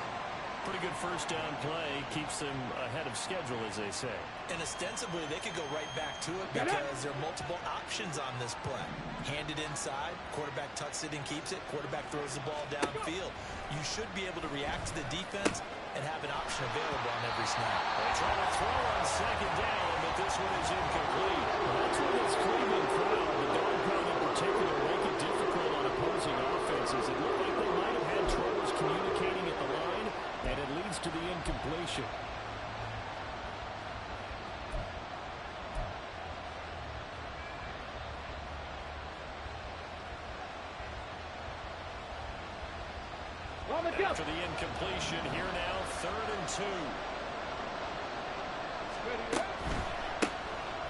Pretty good 1st down play. Keeps them ahead of schedule, as they say. And ostensibly, they could go right back to it because there are multiple options on this play. Hand it inside. Quarterback tucks it and keeps it. Quarterback throws the ball downfield. You should be able to react to the defense and have an option available on every snap. They try to throw on 2nd down, but this one is incomplete. Well, that's what this Cleveland crowd, the dog crowd in particular, make it difficult on opposing offenses. It looked like they might have had trouble communicating at the line, and it leads to the incompletion. After the incompletion, here now, 3rd and 2.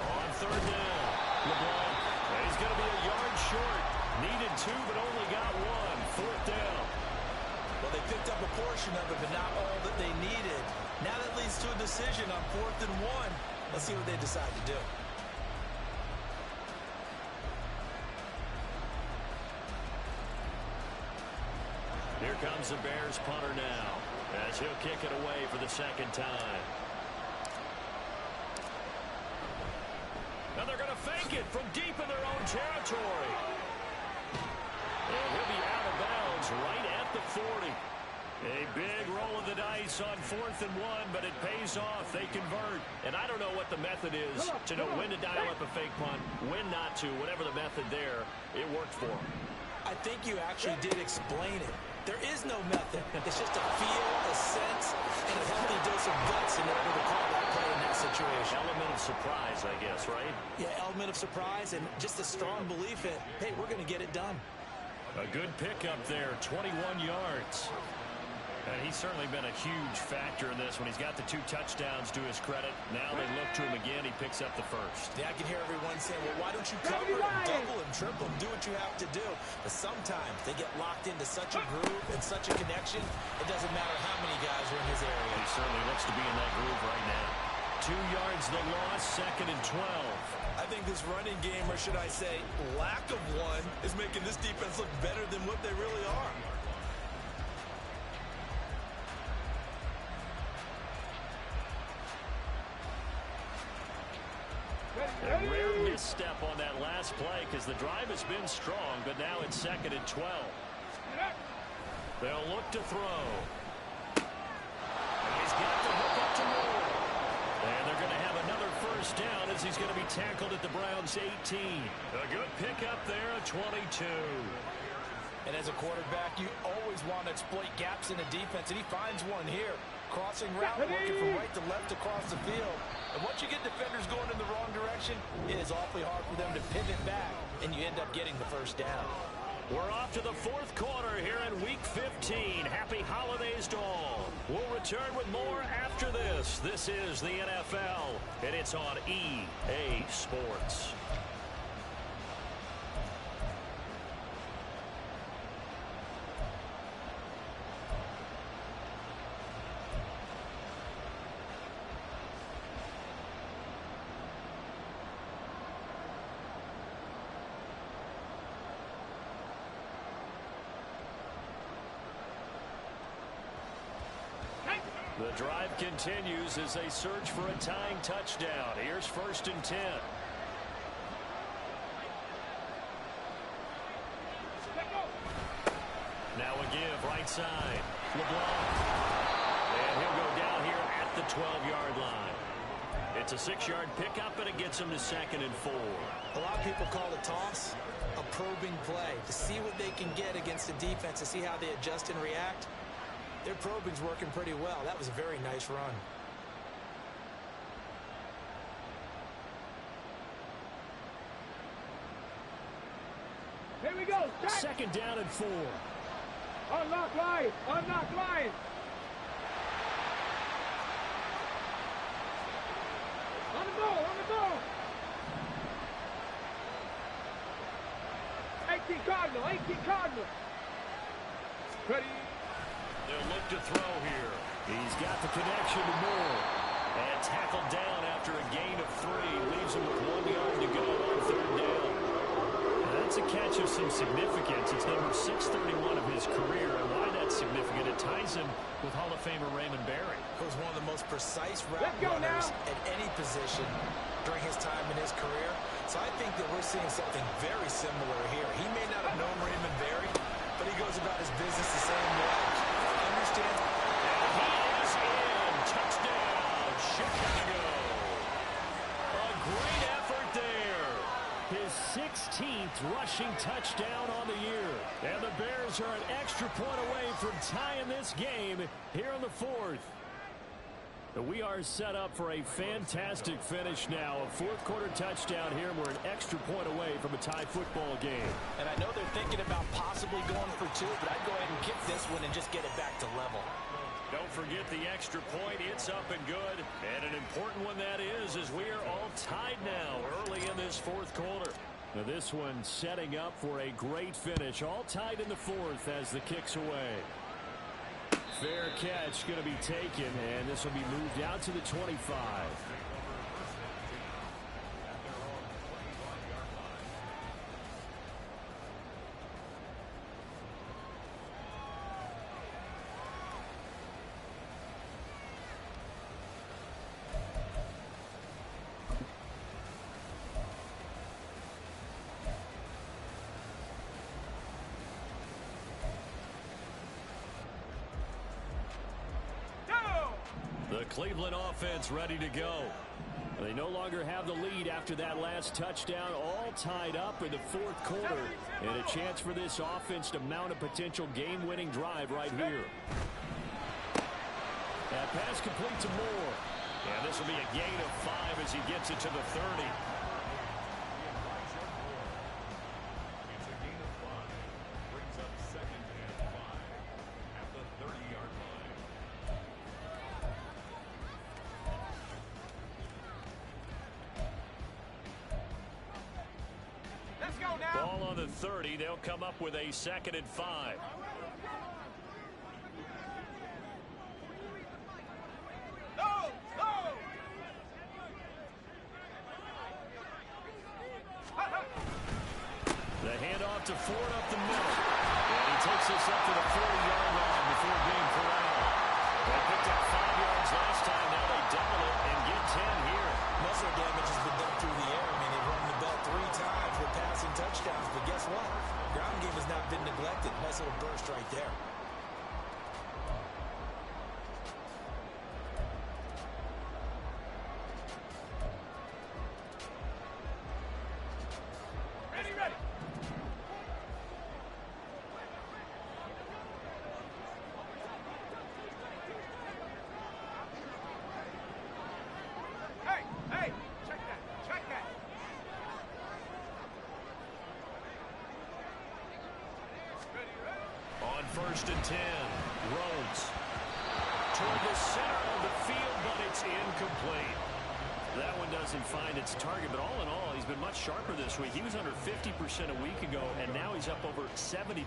On 3rd down, LeBlanc. He's going to be a yard short. Needed 2, but only got 1. 4th down. Well, they picked up a portion of it, but not all that they needed. Now that leads to a decision on 4th and 1. Let's see what they decide to do. Here comes the Bears punter now, as he'll kick it away for the 2nd time. And they're going to fake it from deep in their own territory. And he'll be out of bounds right at the 40. A big roll of the dice on 4th and 1, but it pays off. They convert. And I don't know what the method is to know when to dial up a fake punt, when not to. Whatever the method there, it worked for them. I think you actually did explain it. There is no method. It's just a feel, a sense, and a healthy dose of guts in order to call that play in that situation. Element of surprise, I guess, right? Yeah, element of surprise and just a strong belief in, hey, we're going to get it done. A good pickup there, 21 yards. And he's certainly been a huge factor in this when he's got the 2 touchdowns to his credit. Now they look to him again. He picks up the 1st. Yeah, I can hear everyone saying, well, why don't you cover him, double him, triple him, do what you have to do. But sometimes they get locked into such a groove and such a connection, it doesn't matter how many guys are in his area. He certainly looks to be in that groove right now. 2 yards the loss, 2nd and 12. I think this running game, or should I say lack of one, is making this defense look better than what they really are. A rare misstep on that last play because the drive has been strong, but now it's 2nd and 12. They'll look to throw. And he's got to hook up to Moore. And they're going to have another 1st down as he's going to be tackled at the Browns' 18. A good pickup there at 22. And as a quarterback, you always want to exploit gaps in the defense, and he finds one here. Crossing route, working from right to left across the field. And once you get defenders going in the wrong direction, it is awfully hard for them to pivot back, and you end up getting the 1st down. We're off to the 4th quarter here in Week 15. Happy holidays to all. We'll return with more after this. This is the NFL, and it's on EA Sports. The drive continues as they search for a tying touchdown. Here's 1st and 10. Now a give, right side. LeBlanc. And he'll go down here at the 12-yard line. It's a 6-yard pickup, and it gets him to 2nd and 4. A lot of people call the toss a probing play, to see what they can get against the defense, to see how they adjust and react. Their probing's working pretty well. That was a very nice run. Here we go. Start. 2nd down and 4. Unlock line. Unlock line. On the ball. On the ball. 18 Cardinal. 18 Cardinal. Ready. They'll look to throw here. He's got the connection to Moore. And tackled down after a gain of 3. Leaves him with 1 yard to go on 3rd down. And that's a catch of some significance. It's number 631 of his career. And why that's significant, it ties him with Hall of Famer Raymond Barry. He was one of the most precise route runners at any position during his time in his career. So I think that we're seeing something very similar here. He may not have known Raymond Barry, but he goes about his business the same way. Understands. And he is in. Touchdown, Chicago. A great effort there. His 16th 11th rushing touchdown on the year. And the Bears are an extra point away from tying this game here in the 4th. We are set up for a fantastic finish now. A fourth-quarter touchdown here, and we're an extra point away from a tie football game. And I know they're thinking about possibly going for 2, but I'd go ahead and kick this one and just get it back to level. Don't forget the extra point. It's up and good. And an important one that is, as we are all tied now early in this fourth quarter. Now this one setting up for a great finish. All tied in the 4th as the kick's away. Fair catch going to be taken, and this will be moved out to the 25. The Cleveland offense ready to go. They no longer have the lead after that last touchdown, all tied up in the fourth quarter, and a chance for this offense to mount a potential game-winning drive right here. That pass complete to Moore. And this will be a gain of 5 as he gets it to the 30. Ball on the 30. They'll come up with a 2nd and 5. The handoff to Ford up the middle. And he takes this up to the 40-yard line before being corralled. They picked up 5 yards last time. Now they double it and get 10 here. Muscle damage has been done through the air. I mean, they've run the bell 3 times with passing touchdowns. But guess what? Ground game has not been neglected. Nice little burst right there. On 1st and 10, Rhodes toward the center of the field, but it's incomplete. That one doesn't find its target, but all in all, he's been much sharper this week. He was under 50% a week ago, and now he's up over 70%.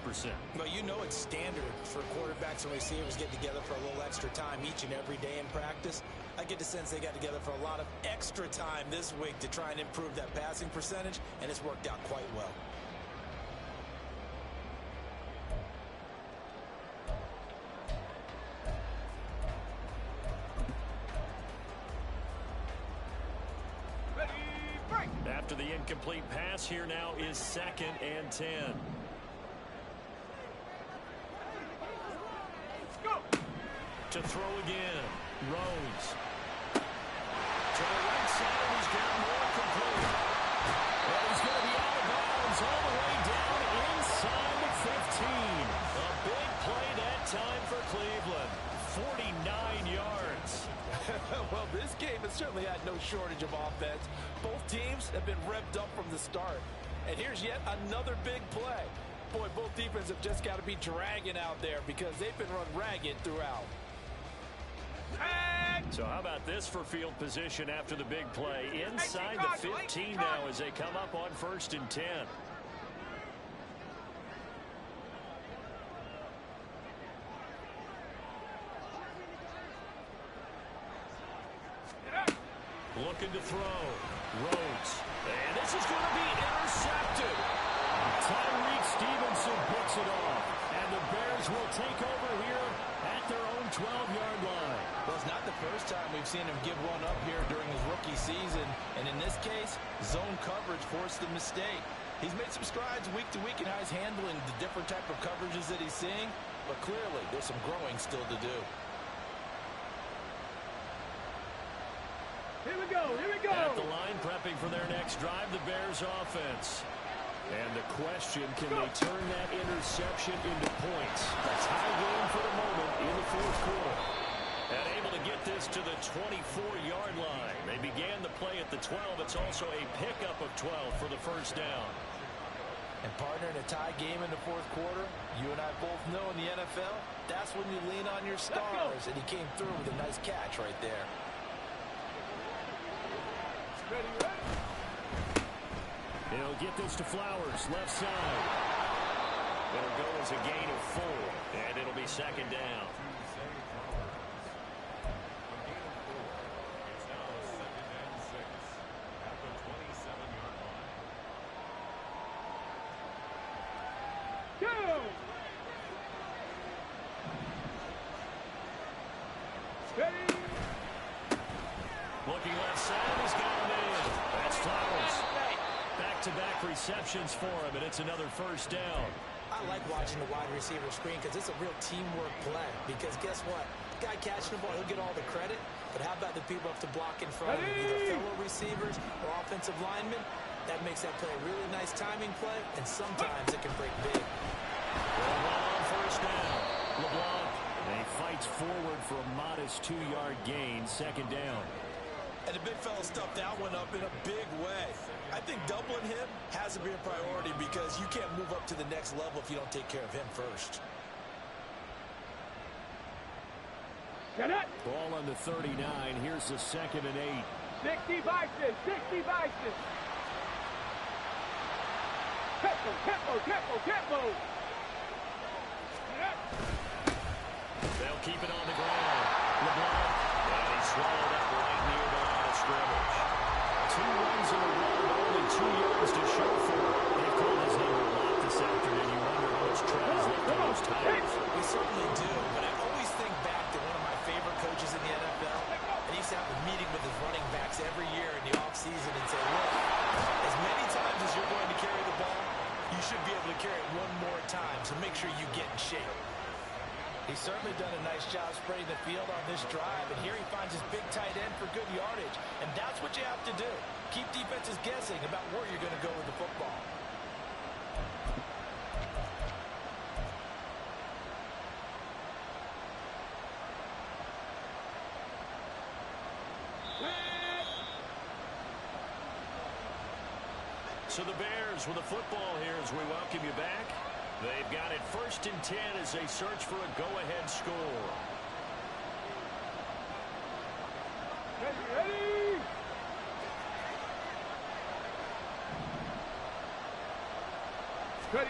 Well, you know it's standard for quarterbacks and receivers get together for a little extra time each and every day in practice. I get the sense they got together for a lot of extra time this week to try and improve that passing percentage, and it's worked out quite well. After the incomplete pass, here now is 2nd and 10. To throw again, Rhodes. To the right side, he's got more complete. And he's going to be out of bounds all the way down inside the 15. A big play that time for Cleveland. 49 yards. Well, this game has certainly had no shortage of offense. Both teams have been revved up from the start. And here's yet another big play. Boy, both defenses have just got to be dragging out there because they've been run ragged throughout. So how about this for field position after the big play? Inside the 15 now as they come up on 1st and 10. Looking to throw. Rhodes. And this is going to be intercepted. Tyreek Stevenson picks it off. And the Bears will take over here at their own 12-yard line. Well, it's not the first time we've seen him give one up here during his rookie season. And in this case, zone coverage forced the mistake. He's made some strides week to week in how he's handling the different type of coverages that he's seeing. But clearly, there's some growing still to do. Here we go, here we go. At the line, prepping for their next drive, the Bears offense. And the question, can they turn that interception into points? A tie game for the moment in the fourth quarter. And able to get this to the 24-yard line. They began the play at the 12. It's also a pickup of 12 for the first down. And partner, in a tie game in the fourth quarter, you and I both know in the NFL, that's when you lean on your stars. And he came through with a nice catch right there. He'll get this to Flowers, left side. It'll go as a gain of 4, and it'll be second down. Looking left side, he's got him in. That's Flowers. Back-to-back receptions for him, and it's another first down. I like watching the wide receiver screen because it's a real teamwork play. Because guess what? The guy catching the ball, he'll get all the credit. But how about the people up to block in front of him, either fellow receivers or offensive linemen? That makes that play a really nice timing play, and sometimes it can break big. On first down. LeBlanc. And he fights forward for a modest 2-yard gain, second down. And the big fella stuffed that one up in a big way. I think doubling him has to be a priority because you can't move up to the next level if you don't take care of him first. Get it! Ball on the 39. Here's the 2nd and 8. 60 Vikings, 60 Vikings. Tempo. They'll keep it on the ground. LeBlanc. And he swallowed up right near the line of scrimmage. 2 runs in a row, but only 2 yards to show for it. They've called his number a lot this afternoon. You wonder how much tread is left on those tires. We certainly do, but I always think back to one of my favorite coaches in the NFL. And he used to have a meeting with his running backs every year in the offseason and say, look, as many times as you're going to carry the ball, you should be able to carry it one more time, so make sure you get in shape. He's certainly done a nice job spreading the field on this drive, and here he finds his big tight end for good yardage, and that's what you have to do. Keep defenses guessing about where you're going to go with the football. So the Bears with the football here as we welcome you back. They've got it 1st and 10 as they search for a go-ahead score. Ready!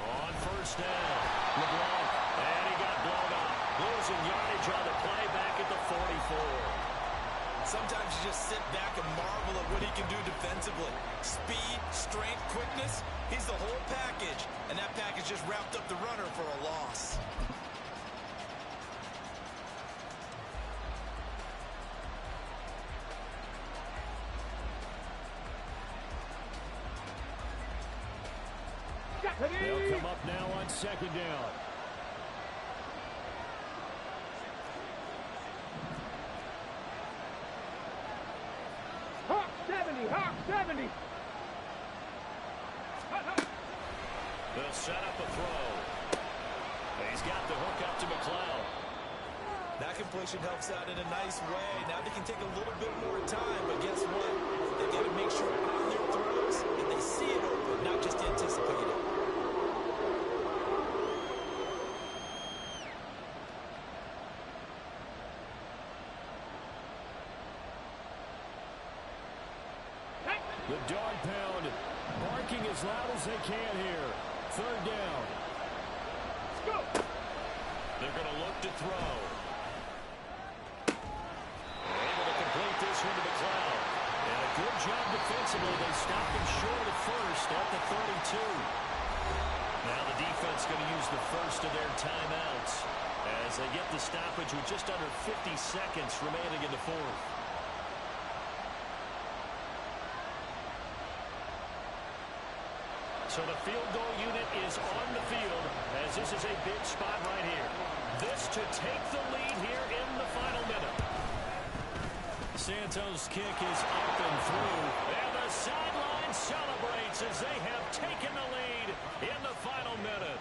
On first down, LeBlanc, and he got blown up. Losing yardage on the play back at the 44. Sometimes you just sit back and marvel at what he can do defensively. Speed, strength, quickness, he's the whole package. And that package just wrapped up the runner for a loss. They'll come up now on 2nd down. Hawk 70. They'll set up a throw. He's got the hook up to McLeod. That completion helps out in a nice way. Now they can take a little bit more time, but guess what? They got to make sure on their throws that they see it open, not just anticipate it. The dog pound barking as loud as they can here. 3rd down. Let's go. They're going to look to throw. Able to complete this one to McLeod. And a good job defensively. They stopped him short at first at the 32. Now the defense going to use the first of their timeouts as they get the stoppage with just under 50 seconds remaining in the 4th. So the field goal unit is on the field as this is a big spot right here. This to take the lead here in the final minute. Santos' kick is up and through. And the sideline and celebrates as they have taken the lead in the final minute.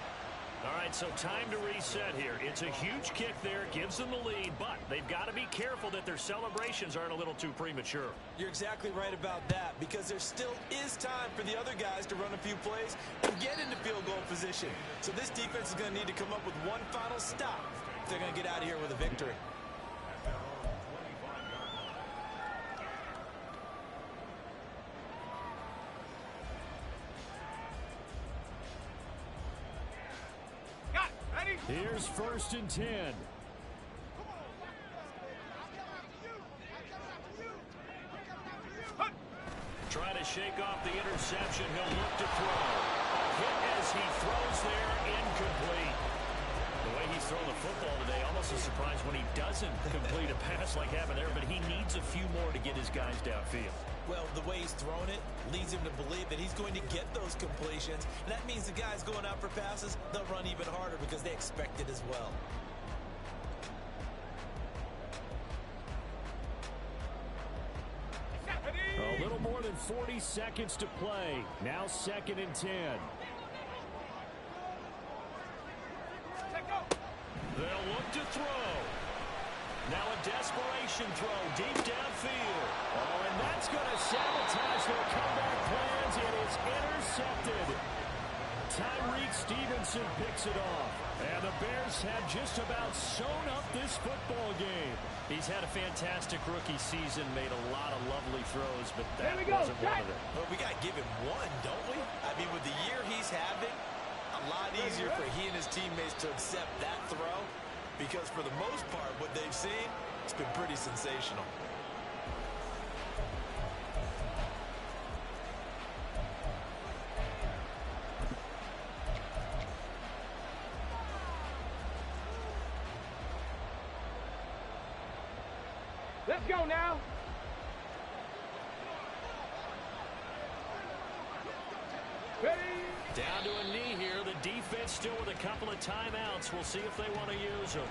All right, so time to reset here. It's a huge kick there, gives them the lead, but they've got to be careful that their celebrations aren't a little too premature. You're exactly right about that, because there still is time for the other guys to run a few plays and get into field goal position. So this defense is going to need to come up with one final stop if they're going to get out of here with a victory. Here's 1st and 10. Trying to shake off the interception. He'll look to throw. A hit as he throws there, incomplete. The way he's throwing the football today, almost a surprise when he doesn't complete a pass like happened there, but he needs a few more to get his guys downfield. Well, the way he's thrown it leads him to believe that he's going to get those completions. And that means the guys going out for passes, they'll run even harder because they expect it as well. A little more than 40 seconds to play. Now 2nd and 10. They'll look to throw. Now a desperation throw deep downfield. Oh, and that's going to sabotage their comeback plans. It is intercepted. Tyreek Stevenson picks it off. And the Bears have just about sewn up this football game. He's had a fantastic rookie season, made a lot of lovely throws, but that Here we go, wasn't one of them. Well, we got to give him one, don't we? I mean, with the year he's having, a lot easier for he and his teammates to accept that throw, because for the most part, what they've seen, it's been pretty sensational. Let's go now. Ready? Down to a knee here. The defense still with a couple of timeouts. We'll see if they want to use them.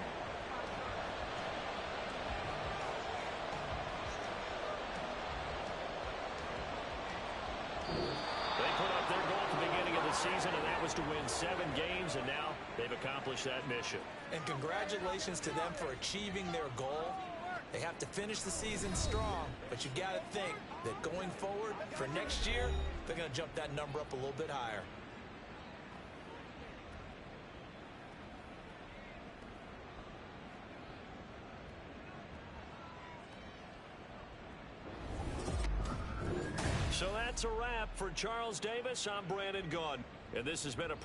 They put up their goal at the beginning of the season, and that was to win 7 games, and now they've accomplished that mission. And congratulations to them for achieving their goal. They have to finish the season strong, but you got to think that going forward for next year, they're going to jump that number up a little bit higher. So that's a wrap for Charles Davis. I'm Brandon Gaudin, and this has been a